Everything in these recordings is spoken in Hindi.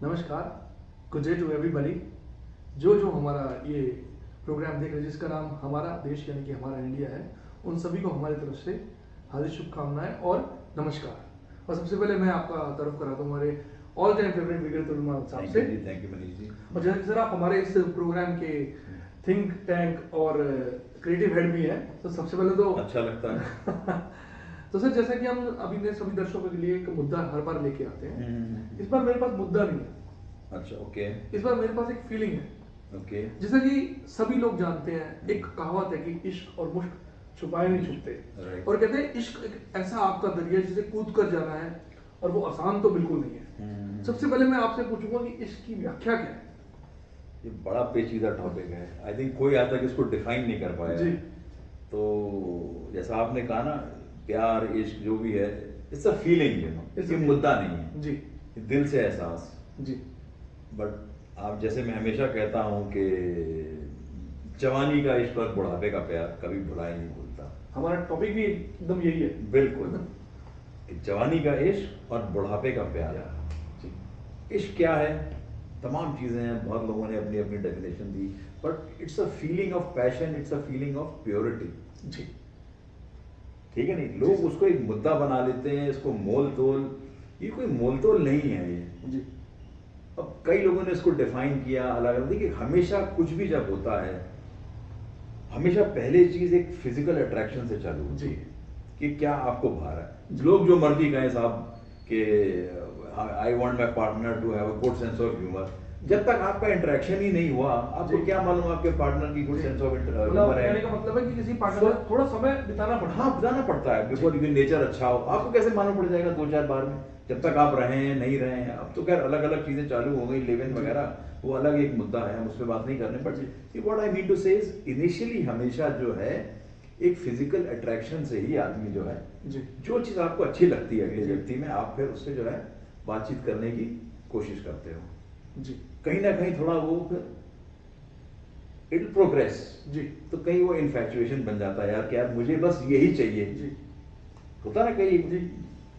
नमस्कार, गुड डे टू एवरीबॉडी। जो हमारा ये प्रोग्राम देख रहे हैं जिसका नाम हमारा देश यानी कि हमारा इंडिया है, उन सभी को हमारी तरफ से हार्दिक शुभकामनाएं और नमस्कार। और सबसे पहले मैं आपका तरफ कराता हूँ हमारे ऑल टाइम फेवरेट विकेट तरुण साहब से। Thank you Manish ji. और जैसे कि सर आप हमारे इस प्रोग्राम के थिंक टैंक और क्रिएटिव हेड भी हैं, तो सबसे पहले तो अच्छा लगता है। तो सर जैसा कि हम अभी ने सभी दर्शकों के लिए एक मुद्दा हर बार लेके आते हैं, इस बार मेरे पास मुद्दा नहीं है। अच्छा, ओके। इस बार मेरे पास एक फीलिंग है। ओके। जैसा कि सभी लोग जानते हैं, एक कहावत है कि इश्क और मुश्क छुपाए नहीं छुपते। और कहते हैं इश्क एक ऐसा आपका दरिया है जिसे कूद कर जाना है, और वो आसान तो बिल्कुल नहीं है। सबसे पहले मैं आपसे पूछूंगा कि इश्क की व्याख्या क्या है? ये बड़ा पेचीदा टॉपिक है। आई थिंक कोई आज तक इसको डिफाइन नहीं कर पाया जी। तो जैसा आपने कहा ना, प्यार इश्क जो भी है, इट्स अ फीलिंग, ये मुद्दा नहीं है जी। ये दिल से एहसास। जी। बट आप जैसे मैं हमेशा कहता हूँ कि जवानी का इश्क और बुढ़ापे का प्यार कभी भुला ही नहीं भूलता। हमारा टॉपिक भी एकदम यही है। बिल्कुल कि जवानी का इश्क और बुढ़ापे का प्यार। इश्क क्या है? तमाम चीज़ें हैं, बहुत लोगों ने अपनी अपनी डेफिनेशन दी, but it's a feeling of passion, it's a feeling of purity. जी। ठीक है नहीं, लोग उसको एक मुद्दा बना लेते हैं, इसको मोल तोल। ये कोई मोल तोल नहीं है ये। जी। अब कई लोगों ने इसको डिफाइन किया अलग अलग। देखिए, हमेशा कुछ भी जब होता है, हमेशा पहले चीज एक फिजिकल अट्रैक्शन से चालू होती है कि क्या आपको भा रहा है। लोग जो मर्जी कहें साहब कि I want my partner to have a good sense of humour, जब तक आपका इंटरेक्शन ही नहीं हुआ, आपको क्या मालूम आपके पार्टनर की गुड सेंस ऑफ ह्यूमर है। कहने का मतलब है कि किसी पार्टनर से थोड़ा समय बिताना पड़ता है। हाँ, बिताना पड़ता है बिफोर यू नेचर अच्छा हो। आपको कैसे मालूम पड़ जाएगा 2-4 बार में, जब तक आप रहे हैं नहीं रहे हैं। अब तो खैर अलग अलग चीजें चालू हो गई, लिव इन वगैरह, वो अलग एक मुद्दा है, हम उस पर बात नहीं करने। But what I mean to say is initially हमेशा जो है एक फिजिकल अट्रैक्शन से ही आदमी जो है, जो चीज आपको अच्छी लगती है अगले व्यक्ति में, आप फिर उससे जो है बातचीत करने की कोशिश करते हो। जी। कहीं ना कहीं थोड़ा वो फिर इट प्रोग्रेस। जी। तो कहीं वो इन्फैक्चुएशन बन जाता है यार कि यार मुझे बस यही चाहिए। जी। होता ना कहीं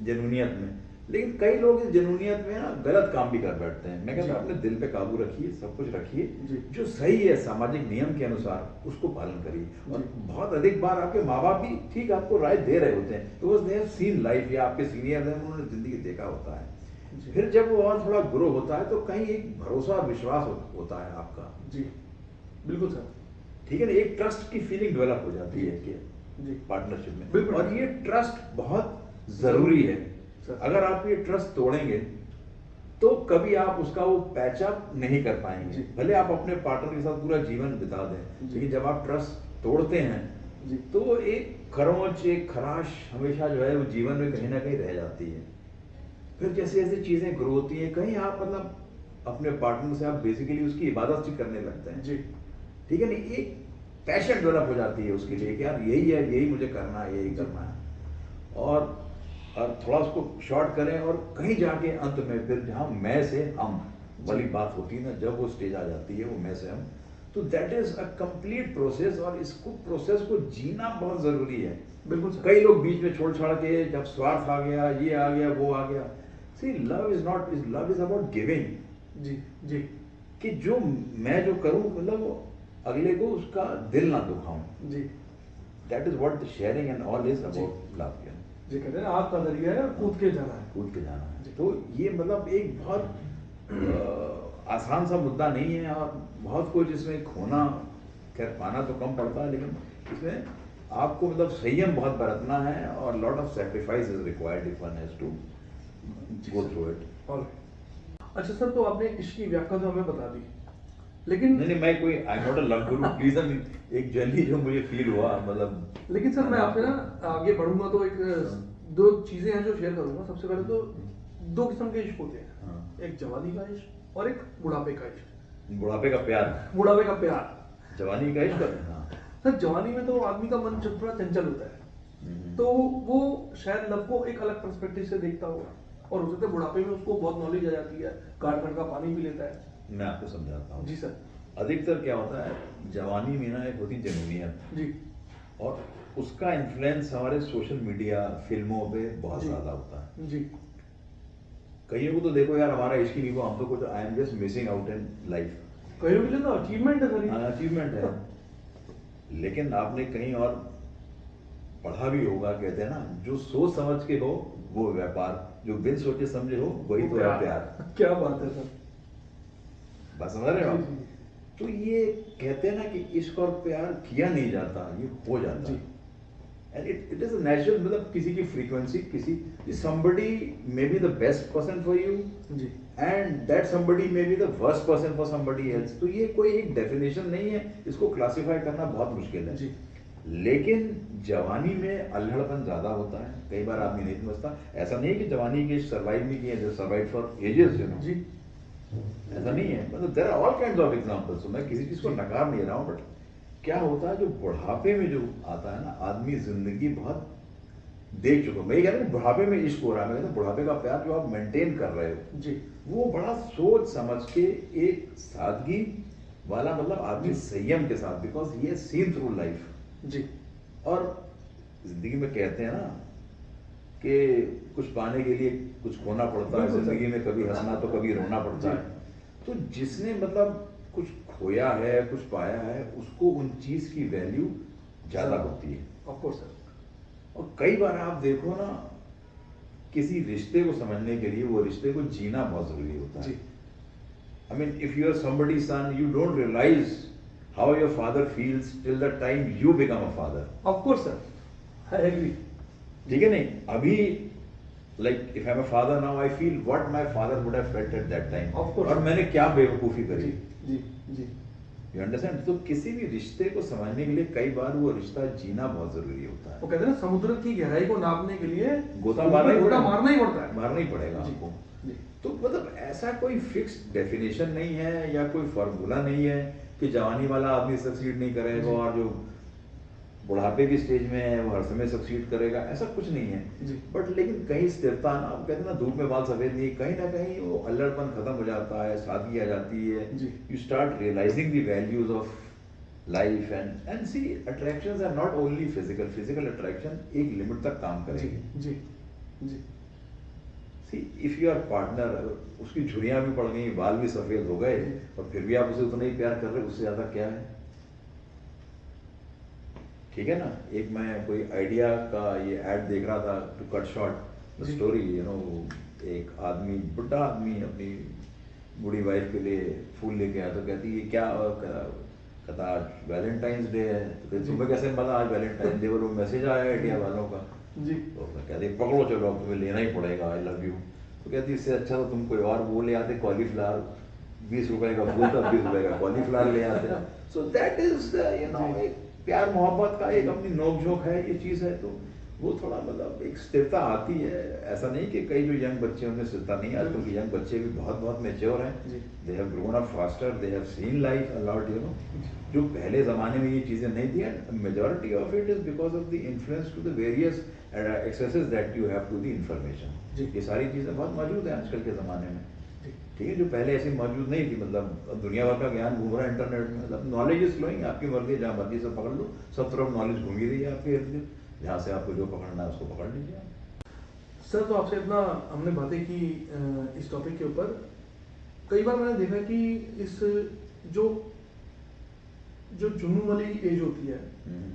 जनूनियत में। लेकिन कई लोग इस जनूनियत में ना गलत काम भी कर बैठते हैं। मैं कहता हूं अपने दिल पे काबू रखिए, सब कुछ रखिए, जो सही है सामाजिक नियम के अनुसार उसको पालन करिए। और बहुत अधिक बार आपके माँ बाप भी ठीक आपको राय दे रहे होते हैं, because they have seen life, या आपके सीनियर हैं, उन्होंने जिंदगी देखा होता है। फिर जब वो और थोड़ा ग्रो होता है तो कहीं एक भरोसा और विश्वास होता है आपका। जी बिल्कुल सर। ठीक है ना, एक ट्रस्ट की फीलिंग डेवलप हो जाती है कि पार्टनरशिप में। और ये ट्रस्ट बहुत जरूरी है। अगर आप ये ट्रस्ट तोड़ेंगे तो कभी आप उसका वो पैचअप नहीं कर पाएंगे। भले आप अपने पार्टनर के साथ पूरा जीवन बिता दें, लेकिन जब आप ट्रस्ट तोड़ते हैं तो एक खरोंच, एक खराश हमेशा जो है वो जीवन में कहीं ना कहीं रह जाती है। फिर जैसे जैसे चीजें ग्रो होती हैं, कहीं आप मतलब अपने पार्टनर से आप बेसिकली उसकी इबादत ही करने लगते हैं। जी ठीक है नहीं, एक पैशन डेवलप हो जाती है उसके लिए कि यार यही है, यही मुझे करना है, यही करना है। और थोड़ा उसको शॉर्ट करें और कहीं जाके अंत में फिर जहाँ मैं से हम वाली बात होती है ना, जब वो स्टेज आ जाती है वो मैं से हम, तो that is a complete process. और इसको प्रोसेस को जीना बहुत जरूरी है। बिल्कुल। कई लोग बीच में छोड़ छाड़ के जब स्वार्थ आ गया, ये आ गया, वो आ गया। See love is not is love is about giving. जी जी कि जो मैं जो करूं मतलब अगले को उसका दिल ना दुखाऊं। जी that is what the sharing and all is about love. जी कहते हैं आपका दरिया है, कूद के जाना है। कूद के जाना है। तो ये मतलब एक बहुत आसान सा मुद्दा नहीं है, और बहुत कुछ इसमें खोना, खैर पाना तो कम पड़ता है, लेकिन इसमें आपको मतलब संयम बहुत बरतना है और lot of sacrifice is required if one has to go through it. अच्छा सर, तो आपने इसकी व्याख्या तो हमें बता दी, लेकिन नहीं मैं कोई आई am not a love Guru please. एक जनरली जो मुझे फील हुआ मतलब। लेकिन सर मैं आपसे ना आगे बढ़ूंगा तो एक दो चीजें हैं जो शेयर करूंगा। सबसे पहले तो दो किस्म के इश्क होते हैं, एक जवानी का इश्क और एक बुढ़ापे का इश्क। बुढ़ापे का प्यार। बुढ़ापे का प्यार। जवानी का इश्क। सर जवानी में तो आदमी का मन थोड़ा चंचल होता है, तो वो शायद लव को एक अलग पर्सपेक्टिव से देखता होगा, और हो सकता है बुढ़ापे में उसको बहुत नॉलेज आ जाती है, गाड़ का पानी भी लेता है। मैं आपको समझाता हूँ। जी सर। अधिकतर क्या होता है जवानी में ना, एक होती जनूनियत जी, और उसका इन्फ्लुएंस हमारे सोशल मीडिया, फिल्मों पे बहुत ज्यादा होता है जी। कईयों को तो देखो यार, हमारा इश्क ही नहीं हुआ, हम तो कुछ I am just missing out in life, कईयों के लिए तो अचीवमेंट है सर, अचीवमेंट है। लेकिन आपने कहीं और पढ़ा भी होगा, कहते हैं ना, जो सोच समझ के हो वो व्यापार, जो बिन सोचे समझे हो वही तो है प्यार। क्या बात है सर, बस समझ रहे हो आप? तो ये कहते हैं ना कि इश्क और प्यार किया नहीं जाता, ये हो जाता है। And it is a natural, मतलब किसी की फ्रीक्वेंसी, किसी somebody may be the best person for you ji, and that somebody may be the worst person for somebody else। तो ये कोई एक डेफिनेशन नहीं है, इसको क्लासिफाई करना बहुत मुश्किल है जी। लेकिन जवानी में अल्हड़पन ज्यादा होता है, कई बार आदमी नहीं समझता। ऐसा नहीं है कि जवानी के सर्वाइव नहीं किए, survive for ages, you know जी, ऐसा नहीं है। मतलब there are all kinds of examples, तो मैं किसी चीज को नकार नहीं रहा हूँ, बट क्या होता है जो बुढ़ापे में जो आता है ना, आदमी जिंदगी बहुत देख चुका हूं। मैं ये कह रहा हूँ बुढ़ापे में इश्क हो रहा है, मैं कहता हूँ बुढ़ापे का प्यार जो आप मेंटेन कर रहे हो जी, वो बड़ा सोच समझ के, एक सादगी वाला, मतलब आदमी संयम के साथ, बिकॉज ये सीन थ्रू लाइफ जी। और जिंदगी में कहते हैं ना कि कुछ पाने के लिए कुछ खोना पड़ता है जिंदगी में, कभी हंसना तो कभी रोना पड़ता है। तो जिसने मतलब कुछ खोया है, कुछ पाया है, उसको उन चीज की वैल्यू ज्यादा होती है। Of course sir. और कई बार आप देखो ना, किसी रिश्ते को समझने के लिए वो रिश्ते को जीना बहुत जरूरी होता है। I mean if you are somebody's son, you don't realize how your father feels till the time you become a father। Of course sir, I agree. ठीक है नहीं? अभी like if I'm a father now, I feel what my father would have felt at that time। Of course। और मैंने क्या बेवकूफी करी। जी, जी। You understand? तो किसी भी रिश्ते को समझने के लिए कई बार वो रिश्ता जीना बहुत जरूरी होता है। वो कहते हैं ना, समुद्र की गहराई को नापने के लिए गोता मारना ही गोता पड़ेगा। मारना ही पड़ता है। मारना ही पड़ेगा जी, आपको। जी। तो मतलब ऐसा कोई फिक्स डेफिनेशन नहीं है या कोई फॉर्मूला नहीं है कि जवानी वाला आदमी सक्सीड नहीं करेगा और जो बुढ़ापे की स्टेज में है वो हर समय सक्सीड करेगा, ऐसा कुछ नहीं है। जी। बट लेकिन कहीं स्थिरता ना, आप कहते हैं ना धूप में बाल सफेद नहीं, कहीं ना कहीं वो अल्लड़पन खत्म हो जाता है, सादगी आ जाती है। जी। You start realising the values of life and see attractions are not only physical. Physical attraction एक लिमिट तक काम जी, करेगी। जी, जी। सी इफ योर पार्टनर, उसकी झुर्रियां भी पड़ गई, बाल भी सफेद हो गए और फिर भी आप उसे उतना ही प्यार कर रहे, उससे ज्यादा क्या है? ठीक है ना? एक मैं कोई आइडिया का ये ऐड देख रहा था, to cut short the story, you know, एक आदमी, बुढ़ा आदमी अपनी बूढ़ी वाइफ के लिए फूल लेके आया, तो कहती है क्या, कहता आज वैलेंटाइंस डे है, तो तुम्हें कैसे पता आज वैलेंटाइन डे? वो मैसेज आया इंडिया वालों का। जी। तो कहती पकड़ो चलो अब तुम्हें लेना ही पड़ेगा, आई लव यू। तो कहती इससे अच्छा तो तुम कोई और वो ले आते, कॉलीफ्लावर, 20 रुपए का फूल था, 20 रुपए का कॉलीफ्लावर ले आते। So that is you know एक प्यार मोहब्बत का एक अपनी नोक-झोंक है, ये चीज है। तो वो थोड़ा मतलब एक स्थिरता आती है। ऐसा नहीं कि कई जो यंग बच्चे उनमें स्थिरता नहीं है, आजकल के यंग बच्चे भी बहुत बहुत मैच्योर हैं, they have grown up faster, they have seen life a lot, you know, जो पहले जमाने में ये चीजें नहीं थी। And majority of it is because of the influence to the various accesses that you have to the information. ये सारी चीजें बहुत मौजूद है आजकल के जमाने में, ठीक है, जो पहले ऐसी मौजूद नहीं थी। मतलब दुनिया भर का ज्ञान घूम रहा है इंटरनेट में, मतलब नॉलेज इज फ्लोइंग, आपकी मर्जी, जहाँ मर्जी से पकड़ लो, सब तरफ नॉलेज घूम ही रही है आपके इर्द गिर्द, जहाँ से आपको जो पकड़ना है उसको पकड़ लीजिए आप। सर, तो आपसे इतना हमने बातें की इस टॉपिक के ऊपर। कई बार मैंने देखा कि इस जो जो जुनून वाली एज होती है,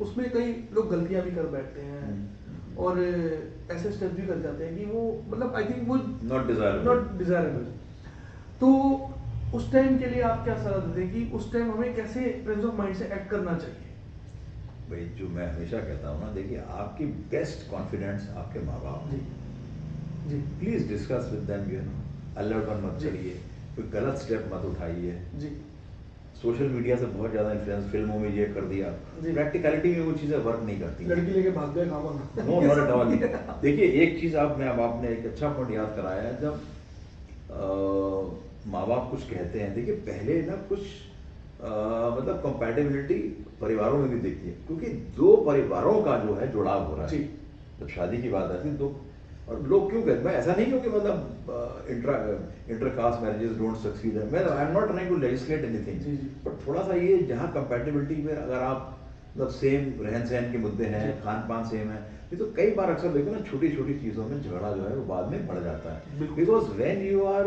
उसमें कई लोग गलतियां भी कर बैठते हैं और ऐसे स्टेप भी कर जाते हैं कि वो मतलब आई थिंक वो नॉट डिजायरेबल। तो उस टाइम के लिए आप क्या सलाह देते हैं कि उस टाइम हमें कैसे प्रेजेंस ऑफ माइंड से एक्ट करना चाहिए? भाई जो मैं हमेशा कहता हूँ ना, देखिए आपकी बेस्ट कॉन्फिडेंस आपके माँ बाप जी, जी, please discuss with them, you know, अल्लड़पन मत करिए, कोई गलत स्टेप मत उठाइए। जी। सोशल मीडिया से बहुत ज्यादा इन्फ्लुएंस, फिल्मों में ये कर दिया, प्रैक्टिकलिटी में वो चीजें वर्क नहीं करती। लड़की लेके भाग गए खामा। No, not at all. देखिए एक चीज आपने एक अच्छा पॉइंट याद कराया है, जब माँ बाप कुछ कहते हैं, देखिए पहले ना कुछ मतलब कंपैटिबिलिटी परिवारों में भी देखती है, क्योंकि दो परिवारों का जो है जुड़ाव हो रहा है जब शादी की बात आती है। तो और लोग क्यों कहते हैं, मैं ऐसा नहीं क्योंकि मतलब इंटरकास्ट मैरिजेस डोंट सक्सीड है, मैं I am not trying to legislate anything, but थोड़ा सा ये जहाँ कंपैटिबिलिटी में अगर आप मतलब सेम रहन सहन के मुद्दे हैं, खान पान सेम है। ये तो कई बार अक्सर देखो ना, छोटी छोटी चीज़ों में झगड़ा जो है वो बाद में बढ़ जाता है। बिकॉज व्हेन यू आर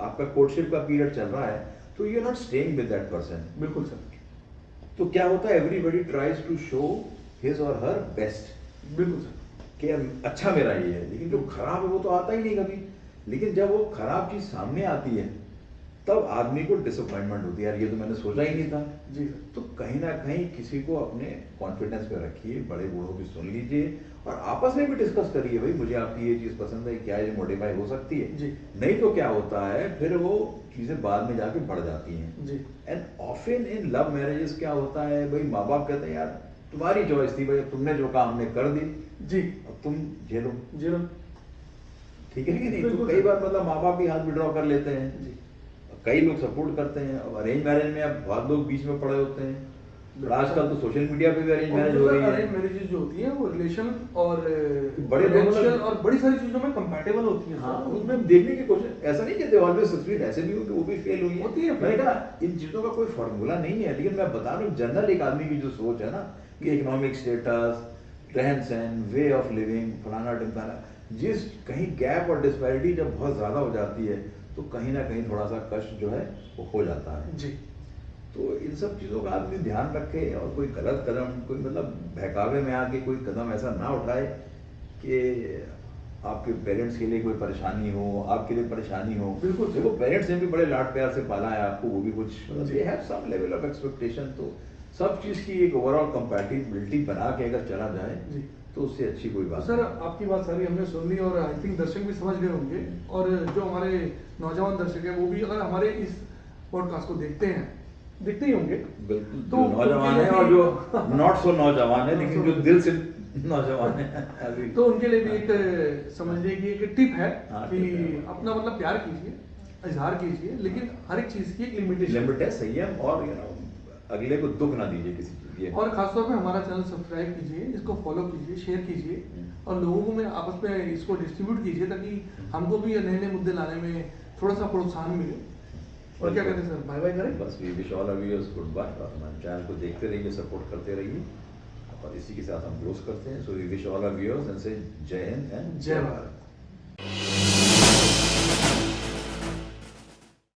आपका कोर्टशिप का पीरियड चल रहा है तो you are not staying with that person. बिल्कुल सर। तो क्या होता है, everybody tries to show his or her best. बिल्कुल सर। कि अच्छा मेरा ये है, लेकिन जो खराब है वो तो आता ही नहीं कभी। लेकिन जब वो खराब चीज़ सामने आती है तब आदमी को डिसअपॉइंटमेंट होती है, यार ये तो मैंने सोचा ही नहीं था। जी। तो कहीं ना कहीं किसी को अपने कॉन्फिडेंस पे रखिए, बड़े बूढ़ों की सुन लीजिए और आपस में भी डिस्कस करिए, भाई मुझे आपकी ये चीज़ पसंद है, क्या ये मॉडिफाई हो सकती है जी। नहीं तो क्या होता है फिर वो चीज़ें बाद में जाके बढ़ जाती हैं जी। And often in love marriages क्या होता है, भाई माँ बाप कहते हैं यार तुम्हारी चॉइस थी, भाई तुमने जो कहा हमने कर दी, जी, अब तुम झेलो। जी। ठीक है कि नहीं? तो कई बार मतलब माँ बाप भी हाथ विड्रॉ कर लेते हैं जी। कई लोग सपोर्ट करते हैं। अब अरेंज मैरिज में अब बहुत लोग बीच में पड़े होते हैं। और आजकल तो सोशल मीडिया पे भी अरेंज मैरिज हो रही है। अरेंज मैरिजेस जो होती है वो रिलेशन और बड़े फाइनेंशियल और बड़ी सारी चीजों में कंपैटिबल होती है। हाँ, उसमें देखने की कोशिश, ऐसा नहीं कहते ऑलवेज सक्सीड, ऐसे भी वो भी फेल हुई होती है। मैंने कहा इन चीज़ों का कोई फार्मूला नहीं है, लेकिन मैं बता रहा हूँ जनरल एक आदमी की जो सोच है ना कि इकोनॉमिक स्टेटस, रहन सहन, वे ऑफ लिविंग, फलाना टिमकाना, जिस कहीं गैप और डिस्पैरिटी जब बहुत ज़्यादा हो जाती है तो कहीं ना कहीं थोड़ा सा कष्ट जो है वो हो जाता है। जी। तो इन सब चीज़ों का आदमी ध्यान रखे और कोई गलत कदम, कोई मतलब बहकावे में आके कोई कदम ऐसा ना उठाए कि आपके पेरेंट्स के लिए कोई परेशानी हो, आपके लिए परेशानी हो। बिल्कुल। देखो पेरेंट्स ने भी बड़े लाड प्यार से पाला है आपको, वो भी कुछ they have some level of expectation. तो सब चीज़ की एक ओवरऑल कंपैटिबिलिटी बना के अगर चला जाए जी। तो उससे अच्छी कोई बात सर नहीं। आपकी बात सारी हमने सुन ली और आई थिंक दर्शक भी समझ गए होंगे, और जो हमारे नौजवान दर्शक हैं वो भी अगर हमारे इस पॉडकास्ट को देखते ही होंगे। बिल्कुल। तो जो नौजवान है और जो नॉट सो नौजवान है लेकिन जो दिल से नौजवान है अभी, तो उनके लिए भी एक समझ लीजिए कि एक टिप है हाँ, कि टिप है। अपना मतलब प्यार कीजिए, इजहार कीजिए, लेकिन हर एक चीज की एक लिमिटेशन लिमिट है, संयम, और अगले को दुख ना दीजिए किसी चीज की। और खासतौर पे हमारा चैनल सब्सक्राइब कीजिए, इसको फॉलो कीजिए, शेयर कीजिए और लोगों में आपस में इसको डिस्ट्रीब्यूट कीजिए ताकि हमको भी नए नए मुद्दे लाने में थोड़ा सा प्रोत्साहन मिले। और क्या कहते हैं सर, बाय बाय करें? बस we wish all of viewers goodbye, और हमारे चैनल को देखते रहिए, सपोर्ट करते रहिए, और इसी के साथ हम क्लोज करते हैं। So we wish all of viewers and say जय हिंद एंड जय भारत।